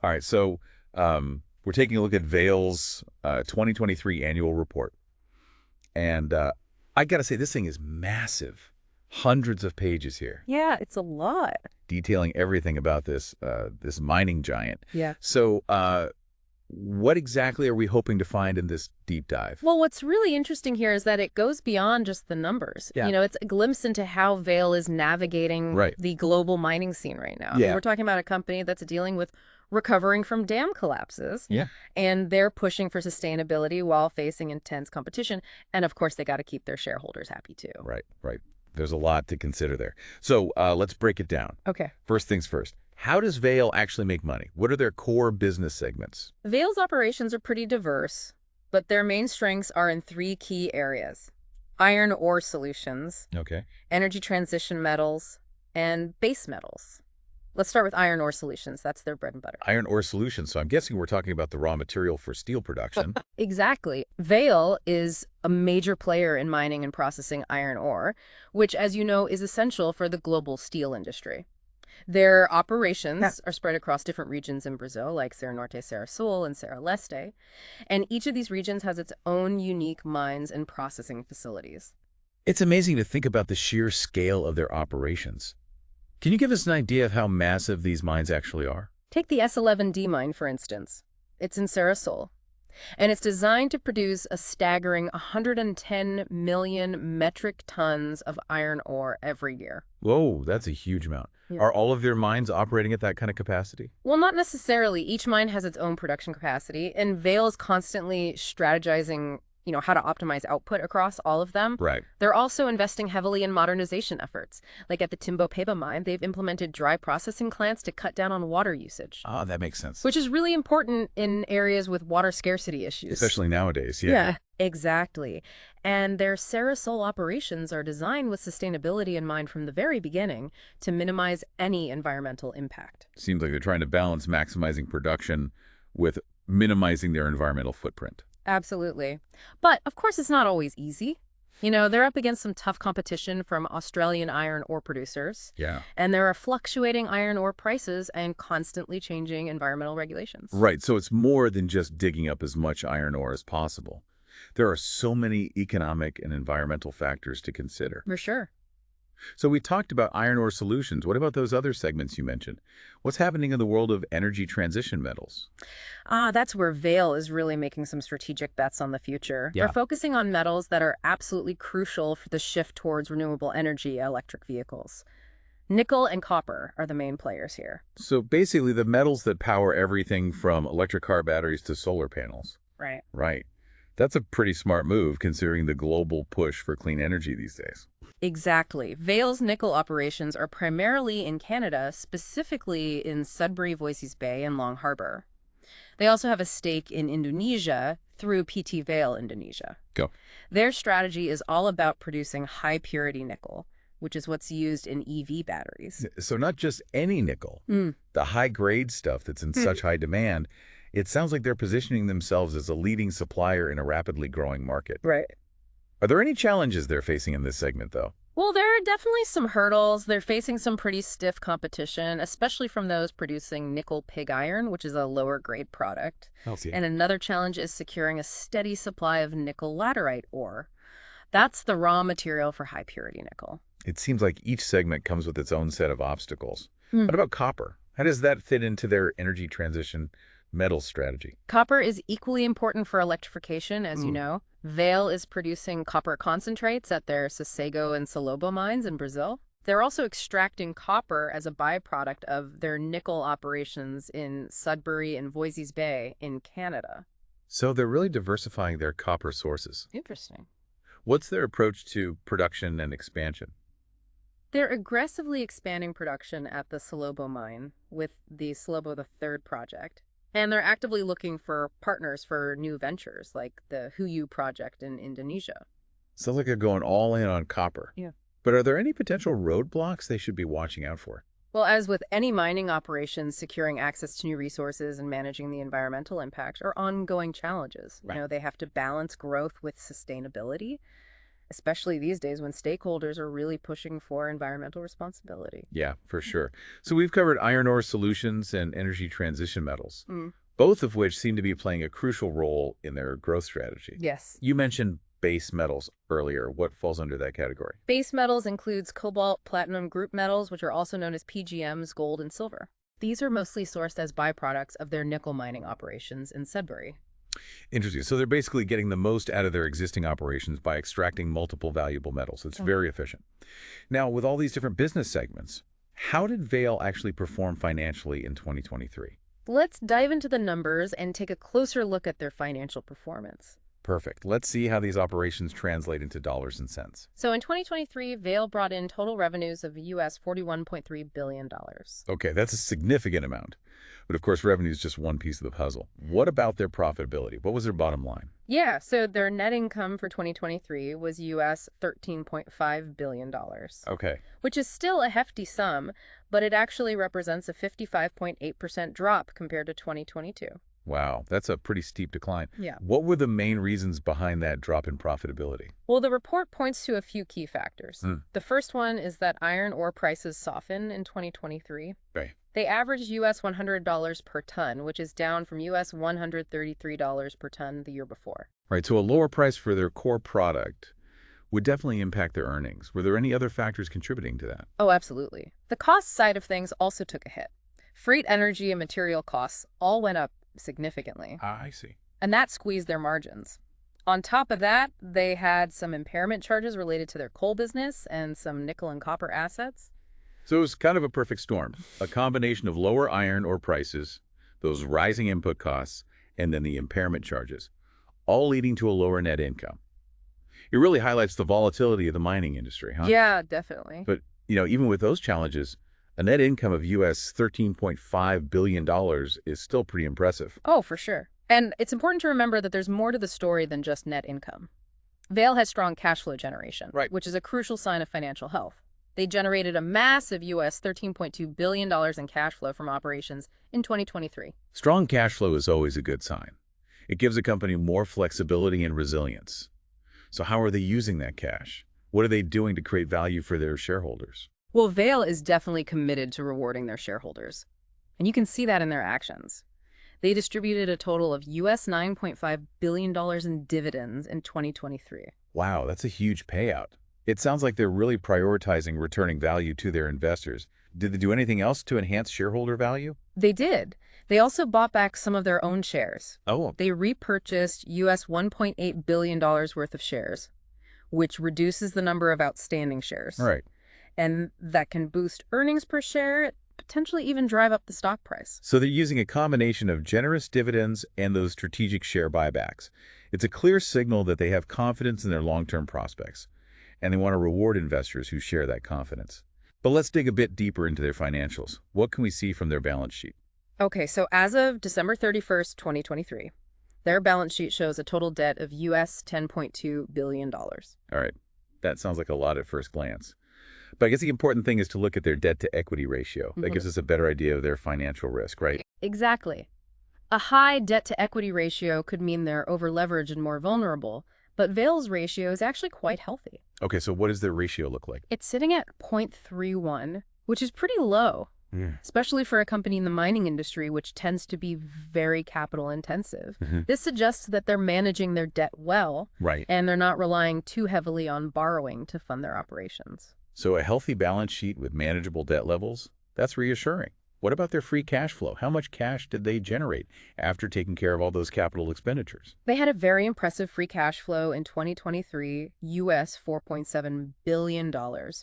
All right, so we're taking a look at Vale's 2023 annual report. And I got to say, this thing is massive. Hundreds of pages here, Yeah, it's a lot. detailing everything about this mining giant. Yeah. So what exactly are we hoping to find in this deep dive? Well, what's really interesting here is that it goes beyond just the numbers. Yeah. It's a glimpse into how Vale is navigating Right. the global mining scene right now. I mean, Yeah. we're talking about a company that's dealing with recovering from dam collapses. Yeah. And they're pushing for sustainability while facing intense competition. And of course, they got to keep their shareholders happy too. Right, right. There's a lot to consider there. So let's break it down. Okay. First things first. How does Vale actually make money? What are their core business segments? Vale's operations are pretty diverse, but their main strengths are in three key areas: iron ore solutions, Okay. energy transition metals, and base metals. Let's start with iron ore solutions. That's their bread and butter. Iron ore solutions. So I'm guessing we're talking about the raw material for steel production. Exactly. Vale is a major player in mining and processing iron ore, which, as you know, is essential for the global steel industry. Their operations are spread across different regions in Brazil, like Serra Norte, Serra Sul, and Serra Leste, and each of these regions has its own unique mines and processing facilities. It's amazing to think about the sheer scale of their operations. Can you give us an idea of how massive these mines actually are? Take the S11D mine, for instance. It's in Serra Sul, and it's designed to produce a staggering 110 million metric tons of iron ore every year. Whoa, that's a huge amount. Yeah. Are all of their mines operating at that kind of capacity? Well, not necessarily. Each mine has its own production capacity, and Vale is constantly strategizing, how to optimize output across all of them. Right. They're also investing heavily in modernization efforts. Like at the Timbopeba mine, they've implemented dry processing plants to cut down on water usage, Ah, that makes sense. which is really important in areas with water scarcity issues. Especially nowadays, yeah. Yeah, exactly. And their Serra Sul operations are designed with sustainability in mind from the very beginning to minimize any environmental impact. Seems like they're trying to balance maximizing production with minimizing their environmental footprint. Absolutely. But of course, it's not always easy. They're up against some tough competition from Australian iron ore producers. Yeah. And there are fluctuating iron ore prices and constantly changing environmental regulations. Right, so it's more than just digging up as much iron ore as possible. There are so many economic and environmental factors to consider. For sure. So we talked about iron ore solutions. What about those other segments you mentioned? What's happening in the world of energy transition metals? That's where Vale is really making some strategic bets on the future. Yeah. They're focusing on metals that are absolutely crucial for the shift towards renewable energy electric vehicles. Nickel and copper are the main players here. So basically the metals that power everything from electric car batteries to solar panels. Right. Right. That's a pretty smart move considering the global push for clean energy these days. Exactly. Vale's nickel operations are primarily in Canada, specifically in Sudbury, Voisey's Bay, and Long Harbour. They also have a stake in Indonesia through PT Vale Indonesia. Go. Their strategy is all about producing high-purity nickel, which is what's used in EV batteries. So not just any nickel, the high-grade stuff that's in such high demand. It sounds like they're positioning themselves as a leading supplier in a rapidly growing market. Right. Are there any challenges they're facing in this segment, though? Well, there are definitely some hurdles. They're facing some pretty stiff competition, especially from those producing nickel pig iron, which is a lower grade product. And another challenge is securing a steady supply of nickel laterite ore. That's the raw material for high purity nickel. It seems like each segment comes with its own set of obstacles. What about copper? How does that fit into their energy transition metal strategy? Copper is equally important for electrification, as you know. Vale is producing copper concentrates at their Sossego and Salobo mines in Brazil. They're also extracting copper as a byproduct of their nickel operations in Sudbury and Voisey's Bay in Canada. So they're really diversifying their copper sources. Interesting. What's their approach to production and expansion? They're aggressively expanding production at the Salobo mine with the Salobo III project. And they're actively looking for partners for new ventures, like the Huyu project in Indonesia. Sounds like they're going all in on copper. Yeah. But are there any potential roadblocks they should be watching out for? Well, as with any mining operations, securing access to new resources and managing the environmental impact are ongoing challenges. Right. They have to balance growth with sustainability. especially these days when stakeholders are really pushing for environmental responsibility. Yeah, for sure. So we've covered iron ore solutions and energy transition metals, Mm. both of which seem to be playing a crucial role in their growth strategy. Yes. You mentioned base metals earlier. What falls under that category? Base metals includes cobalt, platinum group metals, which are also known as PGMs, gold, and silver. These are mostly sourced as byproducts of their nickel mining operations in Sudbury. Interesting. So they're basically getting the most out of their existing operations by extracting multiple valuable metals. It's very efficient. Now, with all these different business segments, how did Vale actually perform financially in 2023? Let's dive into the numbers and take a closer look at their financial performance. Perfect. Let's see how these operations translate into dollars and cents. So in 2023, Vale brought in total revenues of US $41.3 billion. Okay, that's a significant amount. But of course, revenue is just one piece of the puzzle. What about their profitability? What was their bottom line? Yeah, so their net income for 2023 was US $13.5 billion, Okay. which is still a hefty sum, but it actually represents a 55.8% drop compared to 2022. Wow, that's a pretty steep decline. Yeah. What were the main reasons behind that drop in profitability? Well, the report points to a few key factors. Hmm. The first one is that iron ore prices softened in 2023. Right. They averaged US $100 per ton, which is down from US $133 per ton the year before. Right, so a lower price for their core product would definitely impact their earnings. Were there any other factors contributing to that? Oh, absolutely. The cost side of things also took a hit. Freight, energy, and material costs all went up significantly, Ah, I see. and that squeezed their margins. On top of that, they had some impairment charges related to their coal business and some nickel and copper assets. So it was kind of a perfect storm, a combination of lower iron ore prices, those rising input costs, and then the impairment charges, all leading to a lower net income. It really highlights the volatility of the mining industry, huh? Yeah, definitely. But, even with those challenges, a net income of US $13.5 billion is still pretty impressive. Oh, for sure. And it's important to remember that there's more to the story than just net income. Vale has strong cash flow generation, Right. which is a crucial sign of financial health. They generated a massive US $13.2 billion in cash flow from operations in 2023. Strong cash flow is always a good sign. It gives a company more flexibility and resilience. So how are they using that cash? What are they doing to create value for their shareholders? Well, Vale is definitely committed to rewarding their shareholders, and you can see that in their actions. They distributed a total of US $9.5 billion in dividends in 2023. Wow, that's a huge payout. It sounds like they're really prioritizing returning value to their investors. Did they do anything else to enhance shareholder value? They did. They also bought back some of their own shares. Oh, They repurchased US $1.8 billion worth of shares, which reduces the number of outstanding shares. right. And that can boost earnings per share, potentially even drive up the stock price. So they're using a combination of generous dividends and those strategic share buybacks. It's a clear signal that they have confidence in their long-term prospects, and they want to reward investors who share that confidence. But let's dig a bit deeper into their financials. What can we see from their balance sheet? Okay, so as of December 31st, 2023, their balance sheet shows a total debt of US $10.2 billion. All right, that sounds like a lot at first glance. But I guess the important thing is to look at their debt-to-equity ratio. That gives us a better idea of their financial risk, right? Exactly. A high debt-to-equity ratio could mean they're over-leveraged and more vulnerable, but Vale's ratio is actually quite healthy. Okay, so what does their ratio look like? It's sitting at 0.31, which is pretty low, especially for a company in the mining industry, which tends to be very capital intensive. This suggests that they're managing their debt well, Right. and they're not relying too heavily on borrowing to fund their operations. So a healthy balance sheet with manageable debt levels, that's reassuring. What about their free cash flow? How much cash did they generate after taking care of all those capital expenditures? They had a very impressive free cash flow in 2023, US $4.7 billion,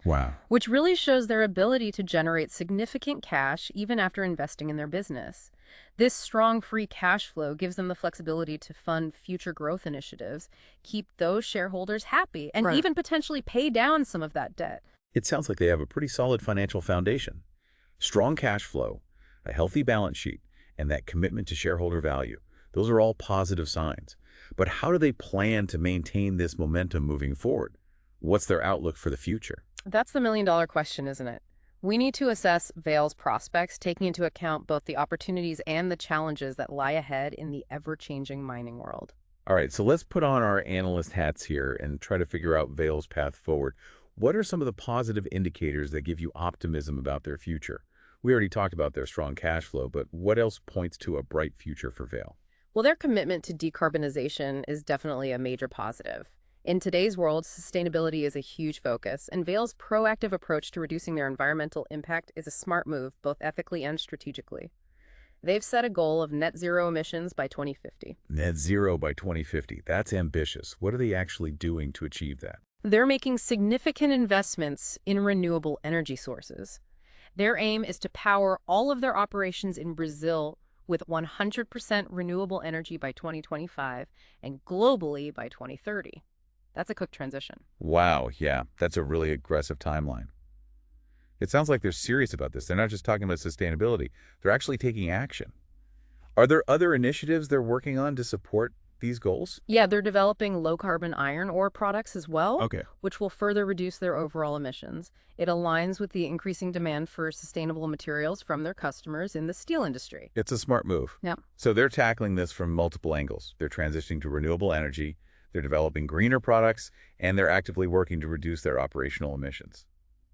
Wow. which really shows their ability to generate significant cash even after investing in their business. This strong free cash flow gives them the flexibility to fund future growth initiatives, keep those shareholders happy, and Right. even potentially pay down some of that debt. It sounds like they have a pretty solid financial foundation. Strong cash flow, a healthy balance sheet, and that commitment to shareholder value. Those are all positive signs. But how do they plan to maintain this momentum moving forward? What's their outlook for the future? That's the million-dollar question, isn't it? We need to assess Vale's prospects, taking into account both the opportunities and the challenges that lie ahead in the ever-changing mining world. All right, so let's put on our analyst hats here and try to figure out Vail's path forward. What are some of the positive indicators that give you optimism about their future? We already talked about their strong cash flow, but what else points to a bright future for Vail? Well, their commitment to decarbonization is definitely a major positive. In today's world, sustainability is a huge focus, and Vail's proactive approach to reducing their environmental impact is a smart move, both ethically and strategically. They've set a goal of net zero emissions by 2050. Net zero by 2050. That's ambitious. What are they actually doing to achieve that? They're making significant investments in renewable energy sources. Their aim is to power all of their operations in Brazil with 100% renewable energy by 2025 and globally by 2030. That's a quick transition. Wow, yeah, that's a really aggressive timeline. It sounds like they're serious about this. They're not just talking about sustainability. They're actually taking action. Are there other initiatives they're working on to support these goals? Yeah, they're developing low-carbon iron ore products as well, Okay. which will further reduce their overall emissions. It aligns with the increasing demand for sustainable materials from their customers in the steel industry. It's a smart move. Yeah. So they're tackling this from multiple angles. They're transitioning to renewable energy, they're developing greener products, and they're actively working to reduce their operational emissions.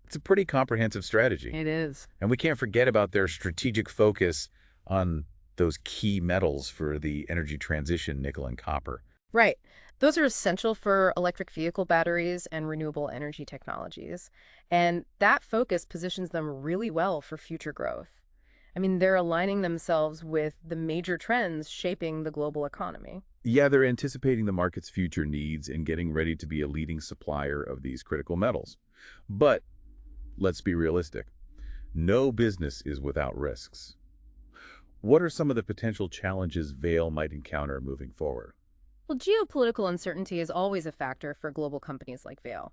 It's a pretty comprehensive strategy. It is. And we can't forget about their strategic focus on those key metals for the energy transition, nickel and copper. Right. Those are essential for electric vehicle batteries and renewable energy technologies. And that focus positions them really well for future growth. I mean, they're aligning themselves with the major trends shaping the global economy. Yeah, they're anticipating the market's future needs and getting ready to be a leading supplier of these critical metals. But let's be realistic. No business is without risks. What are some of the potential challenges Vail might encounter moving forward? Well, geopolitical uncertainty is always a factor for global companies like Vail.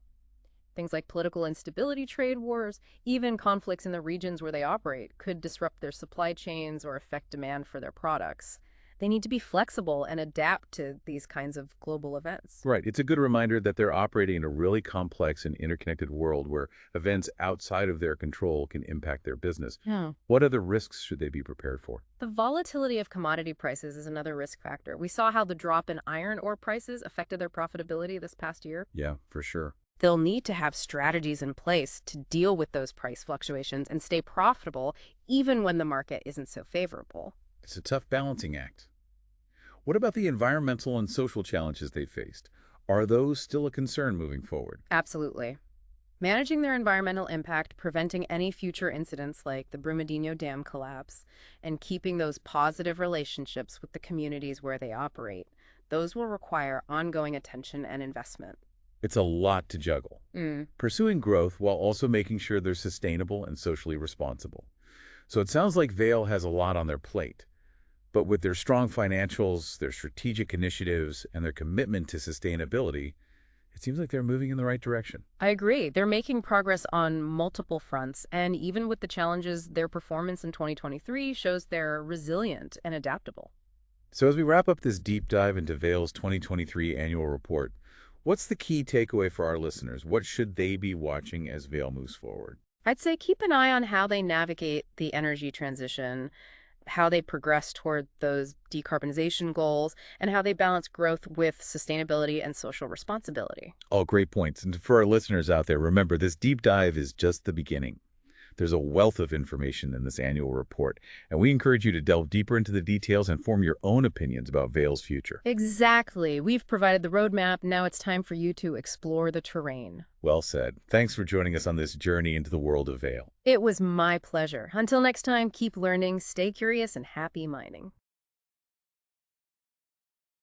Things like political instability, trade wars, even conflicts in the regions where they operate could disrupt their supply chains or affect demand for their products. They need to be flexible and adapt to these kinds of global events. Right. It's a good reminder that they're operating in a really complex and interconnected world where events outside of their control can impact their business. Yeah. What other risks should they be prepared for? The volatility of commodity prices is another risk factor. We saw how the drop in iron ore prices affected their profitability this past year. Yeah, for sure. They'll need to have strategies in place to deal with those price fluctuations and stay profitable even when the market isn't so favorable. It's a tough balancing act. What about the environmental and social challenges they faced? Are those still a concern moving forward? Absolutely. Managing their environmental impact, preventing any future incidents like the Brumadinho Dam collapse, and keeping those positive relationships with the communities where they operate, those will require ongoing attention and investment. It's a lot to juggle. Pursuing growth while also making sure they're sustainable and socially responsible. So it sounds like Vail has a lot on their plate. But with their strong financials, their strategic initiatives, and their commitment to sustainability, it seems like they're moving in the right direction. I agree. They're making progress on multiple fronts, and even with the challenges, their performance in 2023 shows they're resilient and adaptable. So as we wrap up this deep dive into Vail's 2023 annual report, what's the key takeaway for our listeners? What should they be watching as Vail moves forward? I'd say keep an eye on how they navigate the energy transition, how they progress toward those decarbonization goals, and how they balance growth with sustainability and social responsibility. All great points. And for our listeners out there, remember, this deep dive is just the beginning. There's a wealth of information in this annual report, and we encourage you to delve deeper into the details and form your own opinions about Vail's future. Exactly. We've provided the roadmap. Now it's time for you to explore the terrain. Well said. Thanks for joining us on this journey into the world of Vail. It was my pleasure. Until next time, keep learning, stay curious, and happy mining.